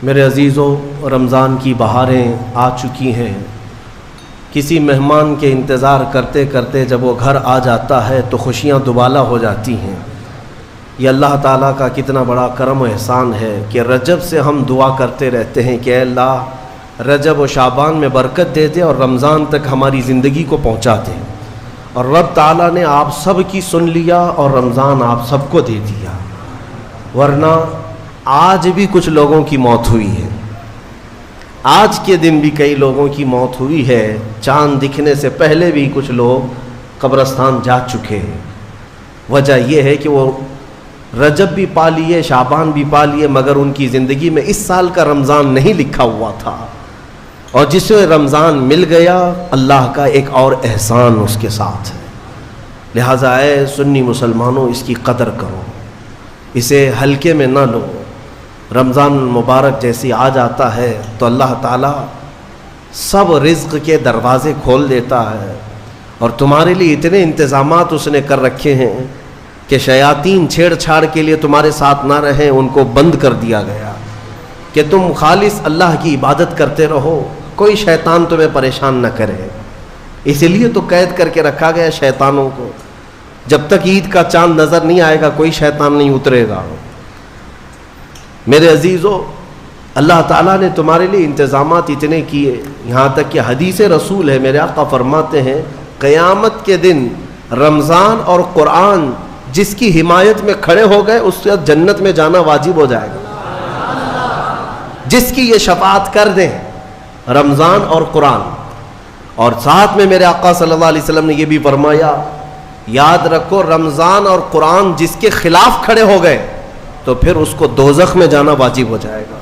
میرے عزیزوں، رمضان کی بہاریں آ چکی ہیں۔ کسی مہمان کے انتظار کرتے کرتے جب وہ گھر آ جاتا ہے تو خوشیاں دوبالا ہو جاتی ہیں۔ یہ اللہ تعالیٰ کا کتنا بڑا کرم و احسان ہے کہ رجب سے ہم دعا کرتے رہتے ہیں کہ اے اللہ رجب و شعبان میں برکت دے دے اور رمضان تک ہماری زندگی کو پہنچا دے، اور رب تعالیٰ نے آپ سب کی سن لیا اور رمضان آپ سب کو دے دیا۔ ورنہ آج بھی کچھ لوگوں کی موت ہوئی ہے، آج کے دن بھی کئی لوگوں کی موت ہوئی ہے، چاند دکھنے سے پہلے بھی کچھ لوگ قبرستان جا چکے ہیں۔ وجہ یہ ہے کہ وہ رجب بھی پا لیے، شعبان بھی پا لیے، مگر ان کی زندگی میں اس سال کا رمضان نہیں لکھا ہوا تھا، اور جسے رمضان مل گیا اللہ کا ایک اور احسان اس کے ساتھ ہے۔ لہٰذا اے سنی مسلمانوں، اس کی قدر کرو، اسے ہلکے میں نہ لو۔ رمضان المبارک جیسی آ جاتا ہے تو اللہ تعالیٰ سب رزق کے دروازے کھول دیتا ہے، اور تمہارے لیے اتنے انتظامات اس نے کر رکھے ہیں کہ شیاطین چھیڑ چھاڑ کے لیے تمہارے ساتھ نہ رہیں، ان کو بند کر دیا گیا کہ تم خالص اللہ کی عبادت کرتے رہو، کوئی شیطان تمہیں پریشان نہ کرے۔ اسی لیے تو قید کر کے رکھا گیا شیطانوں کو، جب تک عید کا چاند نظر نہیں آئے گا کوئی شیطان نہیں اترے گا۔ میرے عزیزو، اللہ تعالیٰ نے تمہارے لیے انتظامات اتنے کیے، یہاں تک کہ حدیث رسول ہے، میرے آقا فرماتے ہیں قیامت کے دن رمضان اور قرآن جس کی حمایت میں کھڑے ہو گئے اس سے جنت میں جانا واجب ہو جائے گا، جس کی یہ شفاعت کر دیں رمضان اور قرآن۔ اور ساتھ میں میرے آقا صلی اللہ علیہ وسلم نے یہ بھی فرمایا، یاد رکھو رمضان اور قرآن جس کے خلاف کھڑے ہو گئے تو پھر اس کو دوزخ میں جانا واجب ہو جائے گا۔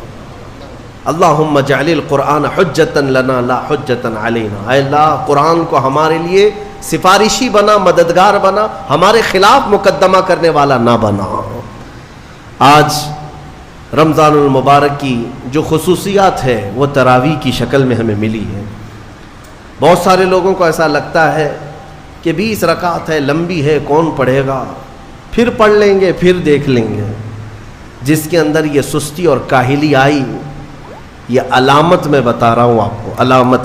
اللہم اجعل القرآن حجتا لنا لا حجتا علینا، اے اللہ قرآن کو ہمارے لیے سفارشی بنا، مددگار بنا، ہمارے خلاف مقدمہ کرنے والا نہ بنا۔ آج رمضان المبارک کی جو خصوصیات ہے وہ تراویح کی شکل میں ہمیں ملی ہے۔ بہت سارے لوگوں کو ایسا لگتا ہے کہ 20 رکعت ہے، لمبی ہے، کون پڑھے گا، پھر پڑھ لیں گے، پھر دیکھ لیں گے۔ جس کے اندر یہ سستی اور کاہلی آئی، یہ علامت میں بتا رہا ہوں آپ کو، علامت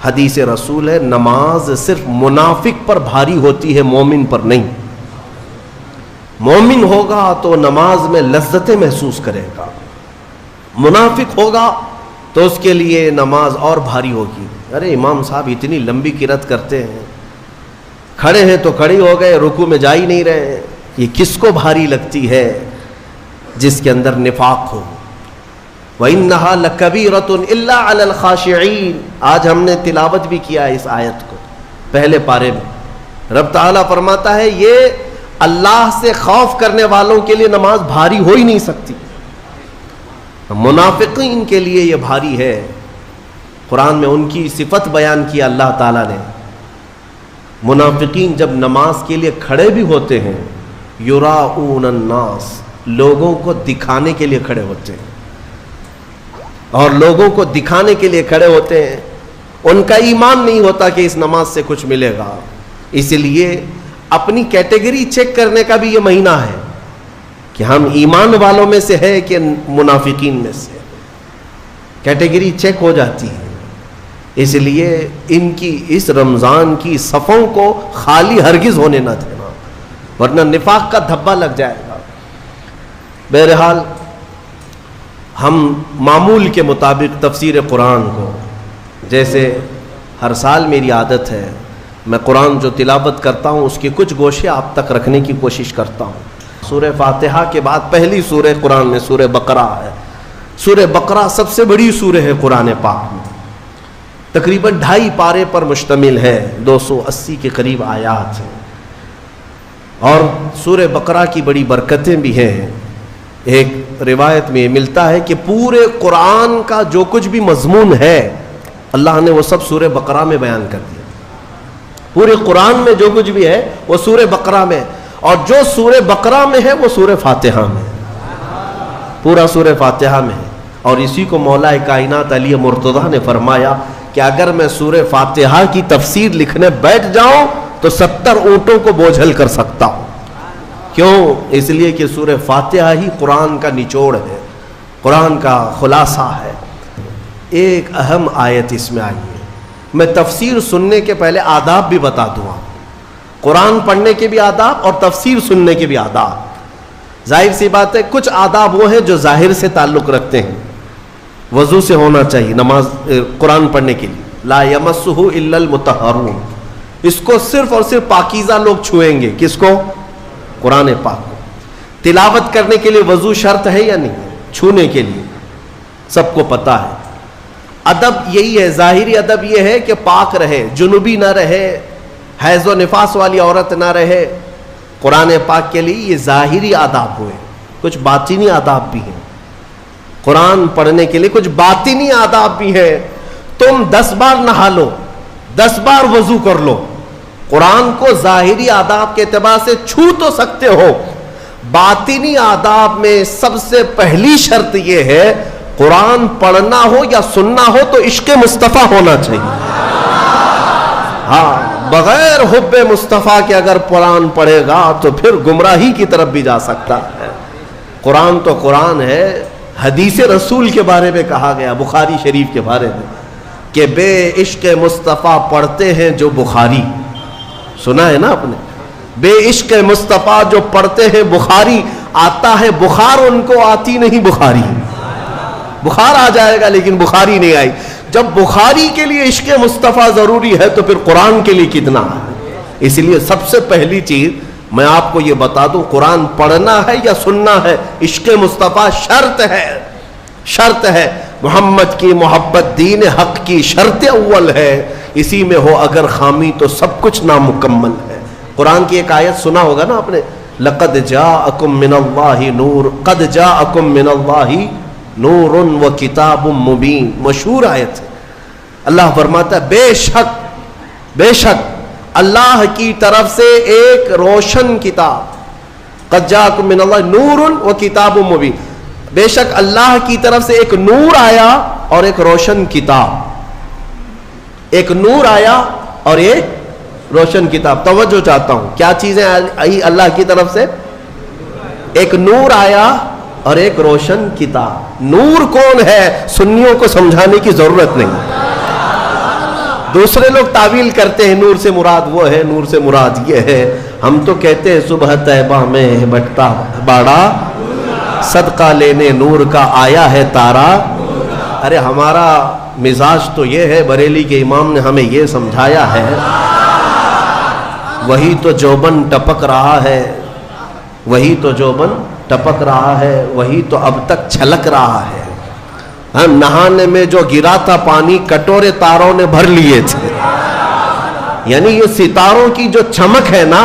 حدیث رسول ہے، نماز صرف منافق پر بھاری ہوتی ہے، مومن پر نہیں۔ مومن ہوگا تو نماز میں لذتیں محسوس کرے گا، منافق ہوگا تو اس کے لیے نماز اور بھاری ہوگی۔ ارے امام صاحب اتنی لمبی قرات کرتے ہیں، کھڑے ہیں تو کھڑے ہو گئے، رکوع میں جا ہی نہیں رہے، یہ کس کو بھاری لگتی ہے؟ جس کے اندر نفاق ہو۔ وَإِنَّهَا لَكَبِيرَةٌ إِلَّا عَلَى الْخَاشِعِينَ، آج ہم نے تلاوت بھی کیا ہے اس آیت کو پہلے پارے میں۔ رب تعالیٰ فرماتا ہے یہ اللہ سے خوف کرنے والوں کے لیے نماز بھاری ہو ہی نہیں سکتی، منافقین کے لیے یہ بھاری ہے۔ قرآن میں ان کی صفت بیان کیا اللہ تعالیٰ نے، منافقین جب نماز کے لیے کھڑے بھی ہوتے ہیں، یراؤون الناس، لوگوں کو دکھانے کے لیے کھڑے ہوتے ہیں، اور لوگوں کو دکھانے کے لیے کھڑے ہوتے ہیں، ان کا ایمان نہیں ہوتا کہ اس نماز سے کچھ ملے گا۔ اس لیے اپنی کیٹیگری چیک کرنے کا بھی یہ مہینہ ہے کہ ہم ایمان والوں میں سے ہے کہ منافقین میں سے، کیٹیگری چیک ہو جاتی ہے۔ اس لیے ان کی اس رمضان کی صفوں کو خالی ہرگز ہونے نہ دینا، ورنہ نفاق کا دھبا لگ جائے گا۔ بہرحال ہم معمول کے مطابق تفسیر قرآن کو، جیسے ہر سال میری عادت ہے میں قرآن جو تلاوت کرتا ہوں اس کے کچھ گوشے آپ تک رکھنے کی کوشش کرتا ہوں۔ سورہ فاتحہ کے بعد پہلی سورہ قرآن میں سورہ بقرہ ہے۔ سورہ بقرہ سب سے بڑی سورہ ہے قرآن پاک میں، تقریباً 2.5 پارے پر مشتمل ہے، 280 کے قریب آیات ہیں، اور سورہ بقرہ کی بڑی برکتیں بھی ہیں۔ ایک روایت میں ملتا ہے کہ پورے قرآن کا جو کچھ بھی مضمون ہے اللہ نے وہ سب سورہ بقرہ میں بیان کر دیا۔ پورے قرآن میں جو کچھ بھی ہے وہ سورہ بقرہ میں، اور جو سورہ بقرہ میں ہے وہ سورہ فاتحہ میں، پورا سورہ فاتحہ میں ہے۔ اور اسی کو مولا کائنات علی مرتضیٰ نے فرمایا کہ اگر میں سورہ فاتحہ کی تفسیر لکھنے بیٹھ جاؤں تو 70 اونٹوں کو بوجھل کر سکتا ہوں۔ کیوں؟ اس لیے کہ سورہ فاتحہ ہی قرآن کا نچوڑ ہے، قرآن کا خلاصہ ہے. ایک اہم آیت اس میں آئی ہے. میں تفسیر سننے کے پہلے آداب بھی بتا دوں آپ. قرآن پڑھنے کے بھی آداب اور تفسیر سننے کے بھی آداب. ظاہر سی بات ہے کچھ آداب وہ ہیں جو ظاہر سے تعلق رکھتے ہیں. وضو سے ہونا چاہیے نماز قرآن پڑھنے کے لیے. لا یمسہ الا المطہرون. اس کو صرف اور صرف پاکیزہ لوگ چھوئیں گے. کس کو؟ قرآن پاک کو. تلاوت کرنے کے لیے وضو شرط ہے یا نہیں؟ چھونے کے لیے سب کو پتا ہے. ادب یہی ہے, ظاہری ادب یہ ہے کہ پاک رہے, جنوبی نہ رہے, حیض و نفاس والی عورت نہ رہے. قرآن پاک کے لیے یہ ظاہری آداب ہوئے. کچھ باطنی آداب بھی ہیں. قرآن پڑھنے کے لیے کچھ باطنی آداب بھی ہیں. تم 10 بار نہا لو, 10 بار وضو کر لو, قرآن کو ظاہری آداب کے اعتبار سے چھو تو سکتے ہو. باطنی آداب میں سب سے پہلی شرط یہ ہے قرآن پڑھنا ہو یا سننا ہو تو عشق مصطفیٰ ہونا چاہیے. ہاں, بغیر حب مصطفیٰ کے اگر قرآن پڑھے گا تو پھر گمراہی کی طرف بھی جا سکتا ہے. قرآن تو قرآن ہے. حدیث رسول کے بارے میں کہا گیا, بخاری شریف کے بارے میں, کہ بے عشق مصطفیٰ پڑھتے ہیں جو بخاری. سنا ہے نا آپ نے؟ بے عشق مصطفیٰ جو پڑھتے ہیں بخاری. آتا ہے بخار, ان کو آتی نہیں بخاری. بخار آ جائے گا لیکن بخاری نہیں آئی. جب بخاری کے لیے عشق مصطفیٰ ضروری ہے تو پھر قرآن کے لیے کتنا ہے. اس لیے سب سے پہلی چیز میں آپ کو یہ بتا دوں, قرآن پڑھنا ہے یا سننا ہے, عشق مصطفیٰ شرط ہے. شرط ہے. محمد کی محبت دین حق کی شرط اول ہے. اسی میں ہو اگر خامی تو سب کچھ نامکمل ہے. قرآن کی ایک آیت سنا ہوگا نا آپ نے, لقد جاءکم من اللہ نور, قد جاءکم من اللہ نور و کتاب مبین. مشہور آیت ہے. اللہ فرماتا ہے بے شک اللہ کی طرف سے ایک روشن کتاب. قد جاءکم من اللہ نور و کتاب مبین. بے شک اللہ کی طرف سے ایک نور آیا اور ایک روشن کتاب. ایک نور آیا اور ایک روشن کتاب. توجہ چاہتا ہوں, کیا چیزیں آئی اللہ کی طرف سے؟ ایک نور آیا اور ایک روشن کتاب. نور کون ہے سنیوں کو سمجھانے کی ضرورت نہیں. دوسرے لوگ تعویل کرتے ہیں نور سے مراد وہ ہے, نور سے مراد یہ ہے. ہم تو کہتے ہیں صبح طیبہ میں بٹتا باڑا, صدقہ لینے نور کا آیا ہے تارا. ارے ہمارا مزاج تو یہ ہے, بریلی کے امام نے ہمیں یہ سمجھایا ہے, وہی تو جوبن ٹپک رہا ہے, وہی تو جوبن ٹپک رہا ہے, وہی تو اب تک چھلک رہا ہے. نہانے میں جو گرا تھا پانی کٹورے تاروں نے بھر لیے تھے. یعنی یہ ستاروں کی جو چمک ہے نا,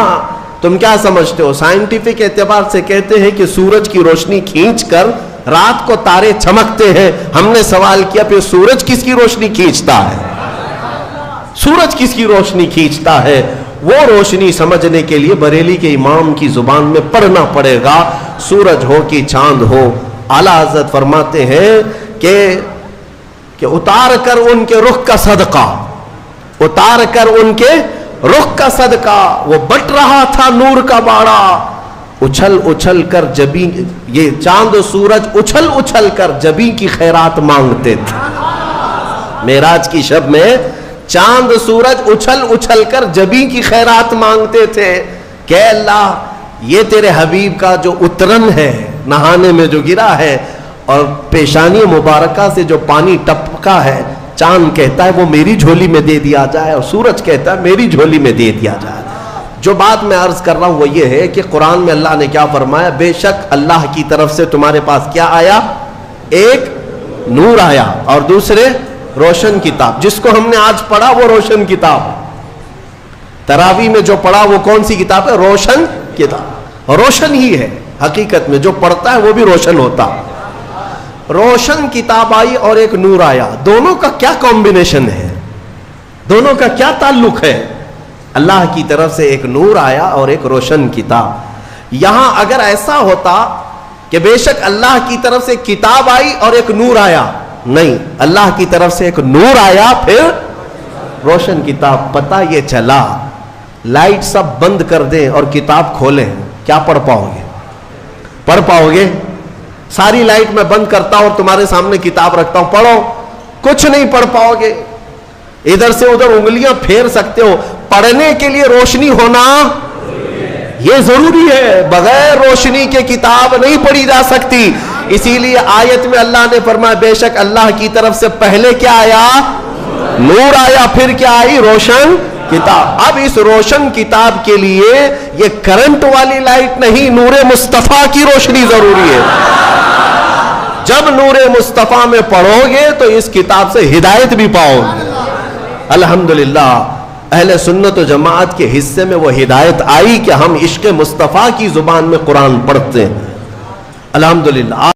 تم کیا سمجھتے ہو؟ سائنٹیفک اعتبار سے کہتے ہیں کہ سورج کی روشنی کھینچ کر رات کو تارے چمکتے ہیں. ہم نے سوال کیا پھر سورج کس کی روشنی کھینچتا ہے؟ سورج کس کی روشنی کھینچتا ہے؟ وہ روشنی سمجھنے کے لیے بریلی کے امام کی زبان میں پڑھنا پڑے گا. سورج ہو کہ چاند ہو. اعلیٰ حضرت فرماتے ہیں کہ اتار کر ان کے رخ کا صدقہ, اتار کر ان کے رخ کا صدقہ, وہ بٹ رہا تھا نور کا باڑا. اچھل اچھل کر جبی, یہ چاند و سورج اچھل اچھل کر جبی کی خیرات مانگتے تھے. معراج کی شب میں چاند سورج اچھل اچھل کر جبی کی خیرات مانگتے تھے کہ اللہ یہ تیرے حبیب کا جو اترن ہے نہانے میں جو گرا ہے اور پیشانی مبارکہ سے جو پانی ٹپکا ہے, چاند کہتا ہے وہ میری جھولی میں دے دیا جائے اور سورج کہتا ہے میری جھولی میں دے دیا جائے. جو بات میں عرض کر رہا ہوں وہ یہ ہے کہ قرآن میں اللہ نے کیا فرمایا, بے شک اللہ کی طرف سے تمہارے پاس کیا آیا, ایک نور آیا اور دوسرے روشن کتاب. جس کو ہم نے آج پڑھا وہ روشن کتاب. تراویح میں جو پڑھا وہ کون سی کتاب ہے؟ روشن کتاب. روشن ہی ہے حقیقت میں, جو پڑھتا ہے وہ بھی روشن ہوتا. روشن کتاب آئی اور ایک نور آیا. دونوں کا کیا کمبینیشن ہے, دونوں کا کیا تعلق ہے؟ اللہ کی طرف سے ایک نور آیا اور ایک روشن کتاب. یہاں اگر ایسا ہوتا کہ بے شک اللہ کی طرف سے کتاب آئی اور ایک نور آیا, نہیں, اللہ کی طرف سے ایک نور آیا پھر روشن کتاب. پتہ یہ چلا لائٹ سب بند کر دیں اور کتاب کھولیں, کیا پڑھ پاؤ گے؟ پڑھ پاؤ گے؟ ساری لائٹ میں بند کرتا ہوں اور تمہارے سامنے کتاب رکھتا ہوں، پڑھو، کچھ نہیں پڑھ پاؤ گے، ادھر سے ادھر انگلیاں پھیر سکتے ہو، پڑھنے کے لیے روشنی ہونا یہ ضروری ہے، بغیر روشنی کے کتاب نہیں پڑھی جا سکتی۔ اسی لیے آیت میں اللہ نے فرمایا بے شک اللہ کی طرف سے پہلے کیا آیا؟ نور آیا، پھر کیا آئی؟ روشن کتاب۔ اب اس روشن کتاب کے لیے یہ کرنٹ والی لائٹ نہیں، نور مصطفیٰ کی روشنی ضروری ہے۔ جب نور مصطفیٰ میں پڑھو گے تو اس کتاب سے ہدایت بھی پاؤ گے۔ الحمدللہ اہل سنت و جماعت کے حصے میں وہ ہدایت آئی کہ ہم عشق مصطفیٰ کی زبان میں قرآن پڑھتے ہیں، الحمدللہ۔